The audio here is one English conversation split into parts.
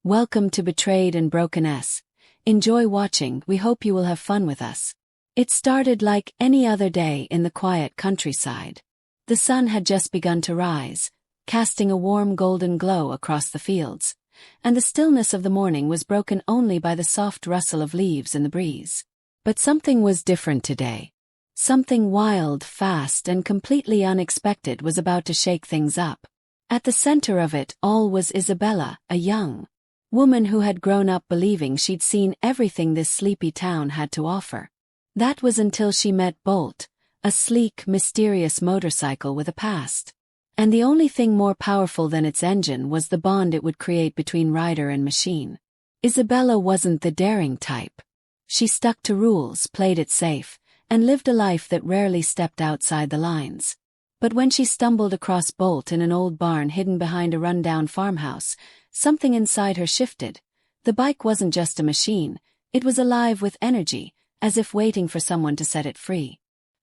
Welcome to Betrayed and Broken S. Enjoy watching, we hope you will have fun with us. It started like any other day in the quiet countryside. The sun had just begun to rise, casting a warm golden glow across the fields, and the stillness of the morning was broken only by the soft rustle of leaves in the breeze. But something was different today. Something wild, fast, and completely unexpected was about to shake things up. At the center of it all was Isabella, a young woman who had grown up believing she'd seen everything this sleepy town had to offer. That was until she met Bolt, a sleek, mysterious motorcycle with a past. And the only thing more powerful than its engine was the bond it would create between rider and machine. Isabella wasn't the daring type. She stuck to rules, played it safe, and lived a life that rarely stepped outside the lines. But when she stumbled across Bolt in an old barn hidden behind a rundown farmhouse, something inside her shifted. The bike wasn't just a machine, it was alive with energy, as if waiting for someone to set it free.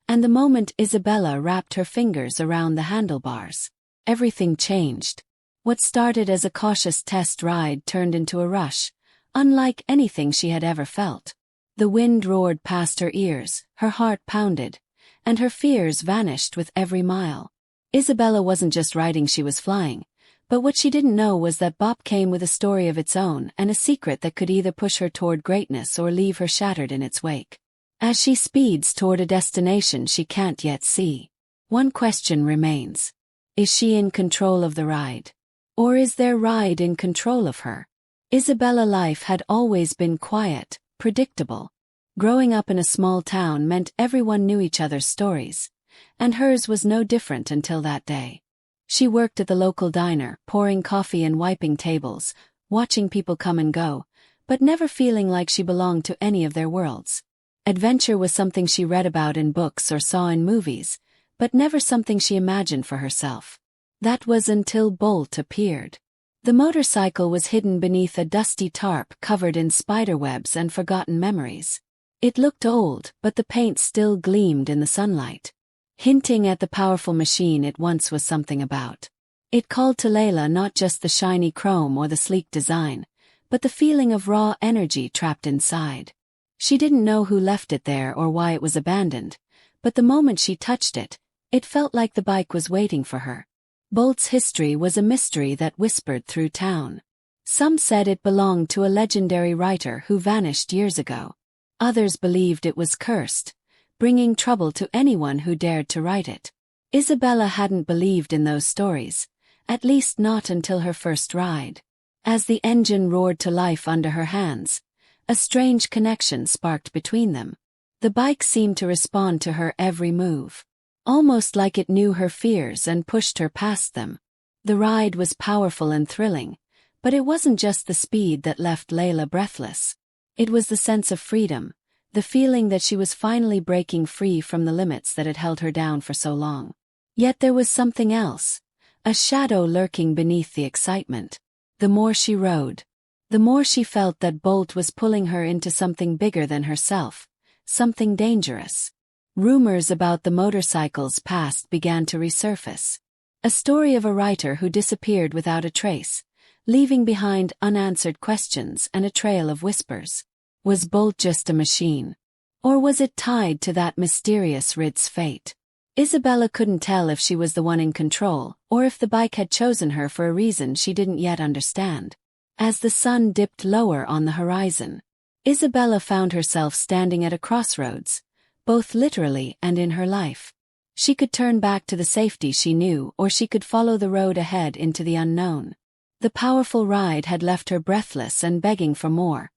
And the moment Isabella wrapped her fingers around the handlebars, everything changed. What started as a cautious test ride turned into a rush, unlike anything she had ever felt. The wind roared past her ears, her heart pounded, and her fears vanished with every mile. Isabella wasn't just riding, she was flying. But what she didn't know was that Bop came with a story of its own and a secret that could either push her toward greatness or leave her shattered in its wake. As she speeds toward a destination she can't yet see, one question remains. Is she in control of the ride? Or is their ride in control of her? Isabella's life had always been quiet, predictable. Growing up in a small town meant everyone knew each other's stories, and hers was no different until that day. She worked at the local diner, pouring coffee and wiping tables, watching people come and go, but never feeling like she belonged to any of their worlds. Adventure was something she read about in books or saw in movies, but never something she imagined for herself. That was until Bolt appeared. The motorcycle was hidden beneath a dusty tarp covered in spiderwebs and forgotten memories. It looked old, but the paint still gleamed in the sunlight, hinting at the powerful machine it once was something about. It called to Layla not just the shiny chrome or the sleek design, but the feeling of raw energy trapped inside. She didn't know who left it there or why it was abandoned, but the moment she touched it, it felt like the bike was waiting for her. Bolt's history was a mystery that whispered through town. Some said it belonged to a legendary writer who vanished years ago. Others believed it was cursed, bringing trouble to anyone who dared to write it. Isabella hadn't believed in those stories, at least not until her first ride. As the engine roared to life under her hands, a strange connection sparked between them. The bike seemed to respond to her every move, almost like it knew her fears and pushed her past them. The ride was powerful and thrilling, but it wasn't just the speed that left Layla breathless. It was the sense of freedom, the feeling that she was finally breaking free from the limits that had held her down for so long. Yet there was something else, a shadow lurking beneath the excitement. The more she rode, the more she felt that Bolt was pulling her into something bigger than herself, something dangerous. Rumors about the motorcycle's past began to resurface. A story of a writer who disappeared without a trace, leaving behind unanswered questions and a trail of whispers. Was Bolt just a machine? Or was it tied to that mysterious Rid's fate? Isabella couldn't tell if she was the one in control, or if the bike had chosen her for a reason she didn't yet understand. As the sun dipped lower on the horizon, Isabella found herself standing at a crossroads, both literally and in her life. She could turn back to the safety she knew, or she could follow the road ahead into the unknown. The powerful ride had left her breathless and begging for more,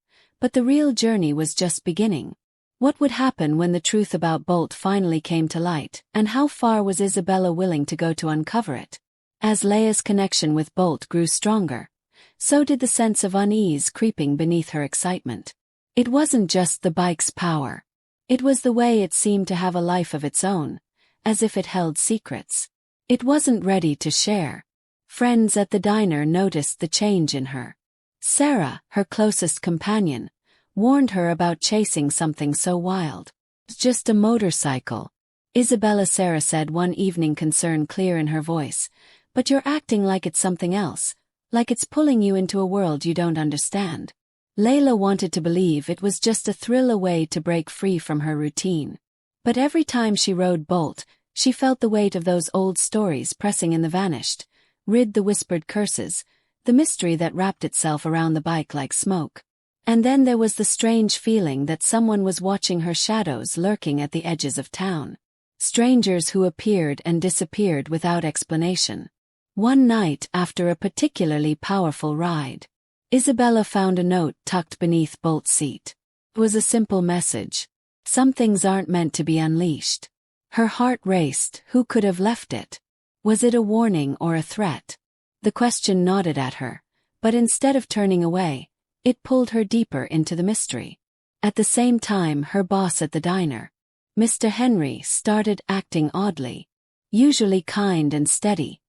but the real journey was just beginning. What would happen when the truth about Bolt finally came to light, and how far was Isabella willing to go to uncover it? As Leia's connection with Bolt grew stronger, so did the sense of unease creeping beneath her excitement. It wasn't just the bike's power. It was the way it seemed to have a life of its own, as if it held secrets it wasn't ready to share. Friends at the diner noticed the change in her. Sarah, her closest companion, warned her about chasing something so wild. It's just a motorcycle. Isabella, Sarah said one evening, concern clear in her voice. But you're acting like it's something else. like it's pulling you into a world you don't understand. Layla wanted to believe it was just a thrill away to break free from her routine. But every time she rode Bolt, she felt the weight of those old stories pressing in the vanished, the whispered curses, the mystery that wrapped itself around the bike like smoke. And then there was the strange feeling that someone was watching her shadows lurking at the edges of town. Strangers who appeared and disappeared without explanation. One night after a particularly powerful ride, Isabella found a note tucked beneath Bolt's seat. It was a simple message. Some things aren't meant to be unleashed. Her heart raced. Who could have left it? Was it a warning or a threat? The question gnawed at her, but instead of turning away, it pulled her deeper into the mystery. At the same time, her boss at the diner, Mr. Henry, started acting oddly. Usually kind and steady,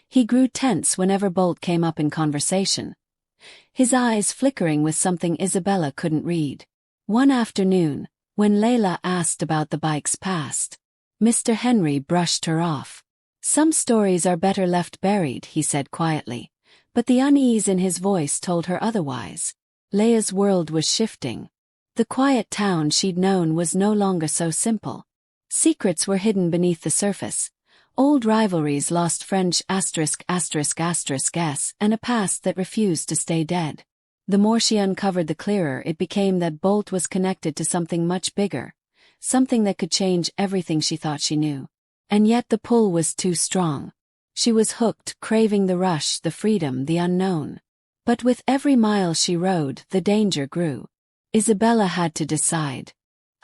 he grew tense whenever Bolt came up in conversation, his eyes flickering with something Isabella couldn't read. One afternoon, when Layla asked about the bike's past, Mr. Henry brushed her off. Some stories are better left buried, he said quietly, but the unease in his voice told her otherwise. Layla's world was shifting. The quiet town she'd known was no longer so simple. Secrets were hidden beneath the surface. Old rivalries lost French *******, and a past that refused to stay dead. The more she uncovered, the clearer it became that Bolt was connected to something much bigger, something that could change everything she thought she knew. And yet the pull was too strong. She was hooked, craving the rush, the freedom, the unknown. But with every mile she rode, the danger grew. Isabella had to decide.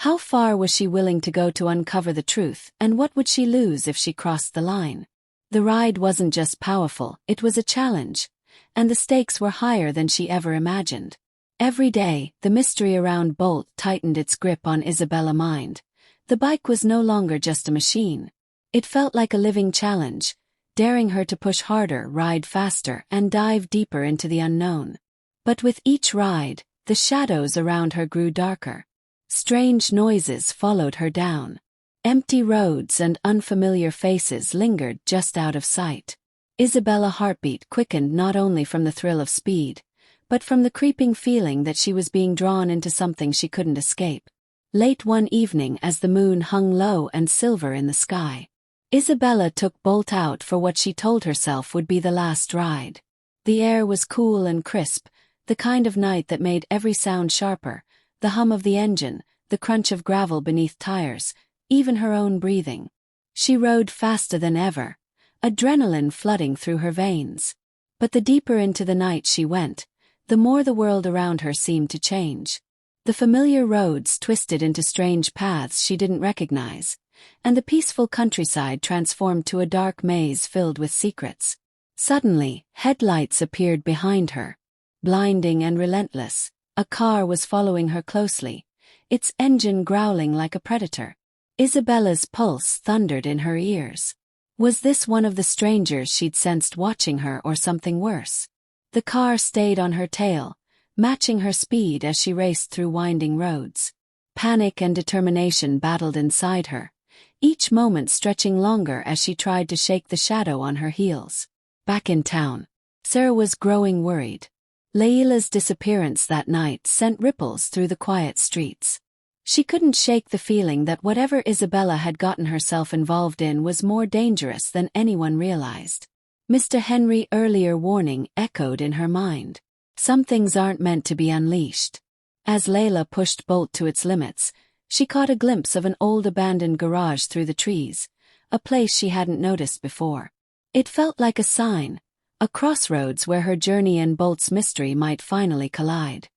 How far was she willing to go to uncover the truth, and what would she lose if she crossed the line? The ride wasn't just powerful, it was a challenge, and the stakes were higher than she ever imagined. Every day, the mystery around Bolt tightened its grip on Isabella's mind. The bike was no longer just a machine. It felt like a living challenge, daring her to push harder, ride faster, and dive deeper into the unknown. But with each ride, the shadows around her grew darker. Strange noises followed her down. Empty roads and unfamiliar faces lingered just out of sight. Isabella's heartbeat quickened not only from the thrill of speed, but from the creeping feeling that she was being drawn into something she couldn't escape. Late one evening, as the moon hung low and silver in the sky, Isabella took Bolt out for what she told herself would be the last ride. The air was cool and crisp, the kind of night that made every sound sharper, the hum of the engine, the crunch of gravel beneath tires, even her own breathing. She rode faster than ever, adrenaline flooding through her veins. But the deeper into the night she went, the more the world around her seemed to change. The familiar roads twisted into strange paths she didn't recognize, and the peaceful countryside transformed to a dark maze filled with secrets. Suddenly, headlights appeared behind her. Blinding and relentless, a car was following her closely, its engine growling like a predator. Isabella's pulse thundered in her ears. Was this one of the strangers she'd sensed watching her, or something worse? The car stayed on her tail, matching her speed as she raced through winding roads. Panic and determination battled inside her, each moment stretching longer as she tried to shake the shadow on her heels. Back in town, Sarah was growing worried. Layla's disappearance that night sent ripples through the quiet streets. She couldn't shake the feeling that whatever Isabella had gotten herself involved in was more dangerous than anyone realized. Mr. Henry's earlier warning echoed in her mind. Some things aren't meant to be unleashed. As Layla pushed Bolt to its limits, she caught a glimpse of an old abandoned garage through the trees, a place she hadn't noticed before. It felt like a sign, a crossroads where her journey and Bolt's mystery might finally collide.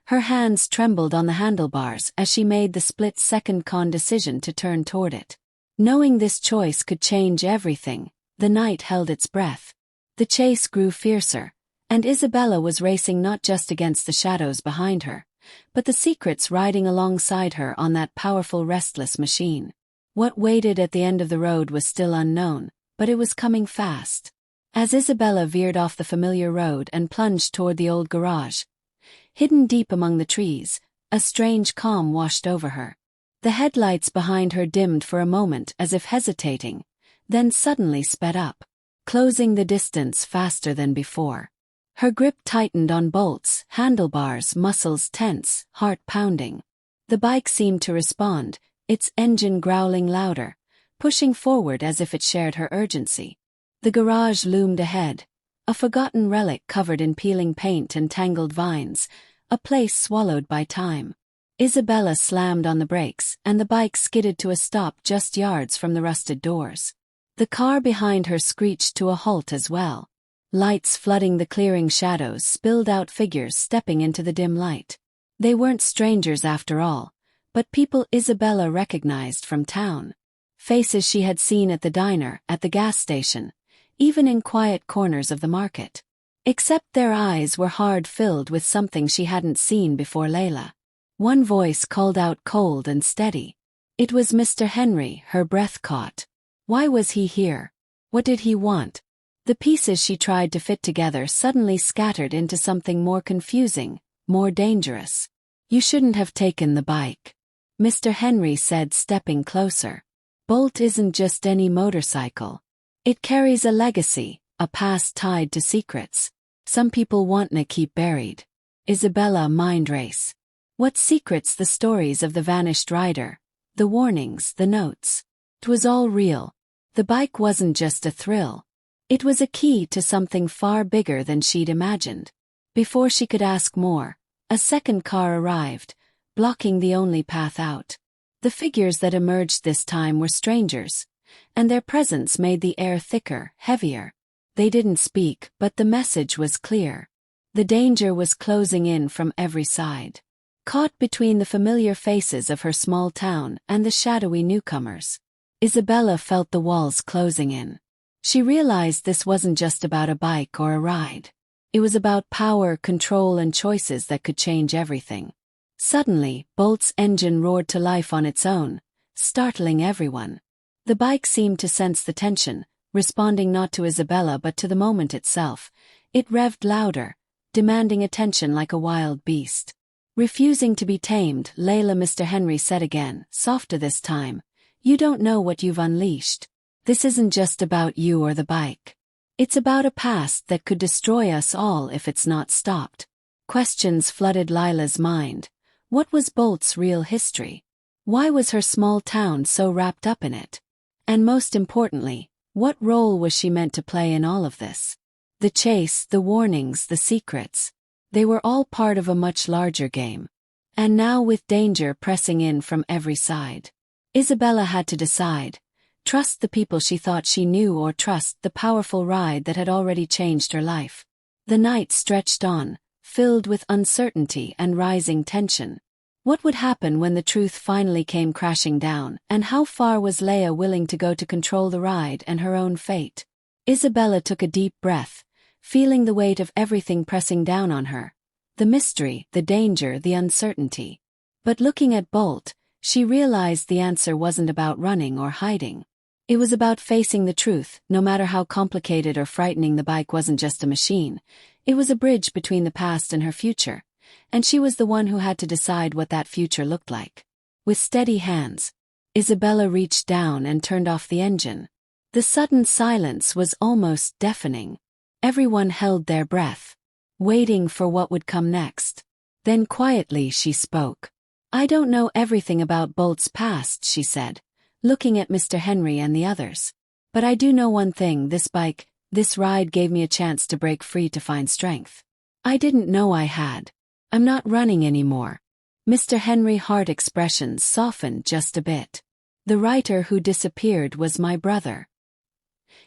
Her hands trembled on the handlebars as she made the split-second decision to turn toward it. Knowing this choice could change everything, the night held its breath. The chase grew fiercer, and Isabella was racing not just against the shadows behind her, but the secrets riding alongside her on that powerful, restless machine. What waited at the end of the road was still unknown, but it was coming fast. As Isabella veered off the familiar road and plunged toward the old garage, hidden deep among the trees, a strange calm washed over her. The headlights behind her dimmed for a moment as if hesitating, then suddenly sped up, closing the distance faster than before. Her grip tightened on bolts, handlebars, muscles tense, heart pounding. The bike seemed to respond, its engine growling louder, pushing forward as if it shared her urgency. The garage loomed ahead, a forgotten relic covered in peeling paint and tangled vines, a place swallowed by time. Isabella slammed on the brakes, and the bike skidded to a stop just yards from the rusted doors. The car behind her screeched to a halt as well. Lights flooding the clearing shadows spilled out figures stepping into the dim light. They weren't strangers after all, but people Isabella recognized from town. Faces she had seen at the diner, at the gas station, even in quiet corners of the market. Except their eyes were hard-filled with something she hadn't seen before. Layla. One voice called out cold and steady. It was Mr. Henry. Her breath caught. Why was he here? What did he want? The pieces she tried to fit together suddenly scattered into something more confusing, more dangerous. You shouldn't have taken the bike, Mr. Henry said, stepping closer. Bolt isn't just any motorcycle. It carries a legacy, a past tied to secrets. Some people wantna keep buried. Isabella mind race. What secrets? The stories of the vanished rider, the warnings, the notes. It was all real. The bike wasn't just a thrill. It was a key to something far bigger than she'd imagined. Before she could ask more, a second car arrived, blocking the only path out. The figures that emerged this time were strangers, and their presence made the air thicker, heavier. They didn't speak, but the message was clear. The danger was closing in from every side. Caught between the familiar faces of her small town and the shadowy newcomers, Isabella felt the walls closing in. She realized this wasn't just about a bike or a ride. It was about power, control, and choices that could change everything. Suddenly, Bolt's engine roared to life on its own, startling everyone. The bike seemed to sense the tension, responding not to Isabella but to the moment itself. It revved louder, demanding attention like a wild beast. Refusing to be tamed, Layla, Mr. Henry said again, softer this time. You don't know what you've unleashed. This isn't just about you or the bike. It's about a past that could destroy us all if it's not stopped. Questions flooded Lila's mind. What was Bolt's real history? Why was her small town so wrapped up in it? And most importantly, what role was she meant to play in all of this? The chase, the warnings, the secrets. They were all part of a much larger game. And now, with danger pressing in from every side, Isabella had to decide. Trust the people she thought she knew or trust the powerful ride that had already changed her life. The night stretched on, filled with uncertainty and rising tension. What would happen when the truth finally came crashing down, and how far was Leia willing to go to control the ride and her own fate? Isabella took a deep breath, feeling the weight of everything pressing down on her. The mystery, the danger, the uncertainty. But looking at Bolt, she realized the answer wasn't about running or hiding. It was about facing the truth. No matter how complicated or frightening, the bike wasn't just a machine. It was a bridge between the past and her future. And she was the one who had to decide what that future looked like. With steady hands, Isabella reached down and turned off the engine. The sudden silence was almost deafening. Everyone held their breath, waiting for what would come next. Then quietly she spoke. I don't know everything about Bolt's past, she said, looking at Mr. Henry and the others. But I do know one thing, this bike, this ride gave me a chance to break free, to find strength. I didn't know I had. I'm not running anymore. Mr. Henry's hard expressions softened just a bit. The writer who disappeared was my brother.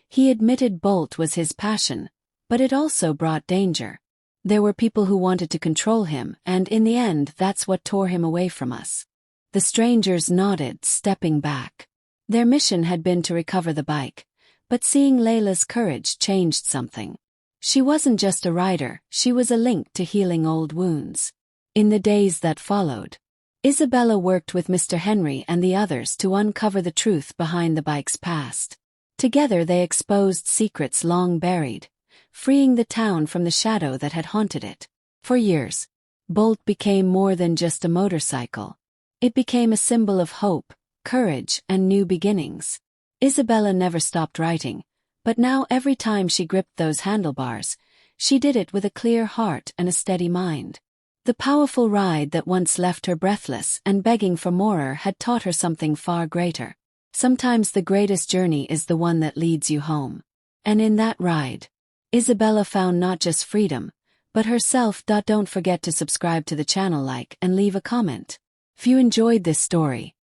He admitted Bolt was his passion, but it also brought danger. There were people who wanted to control him, and in the end that's what tore him away from us. The strangers nodded, stepping back. Their mission had been to recover the bike, but seeing Layla's courage changed something. She wasn't just a rider, she was a link to healing old wounds. In the days that followed, Isabella worked with Mr. Henry and the others to uncover the truth behind the bike's past. Together they exposed secrets long buried, freeing the town from the shadow that had haunted it. For years, Bolt became more than just a motorcycle. It became a symbol of hope, courage, and new beginnings. Isabella never stopped writing, but now every time she gripped those handlebars, She did it with a clear heart and a steady mind. The powerful ride that once left her breathless and begging for more had taught her something far greater. Sometimes the greatest journey is the one that leads you home. And in that ride, Isabella found not just freedom, but herself. Don't forget to subscribe to the channel, like, and leave a comment. If you enjoyed this story,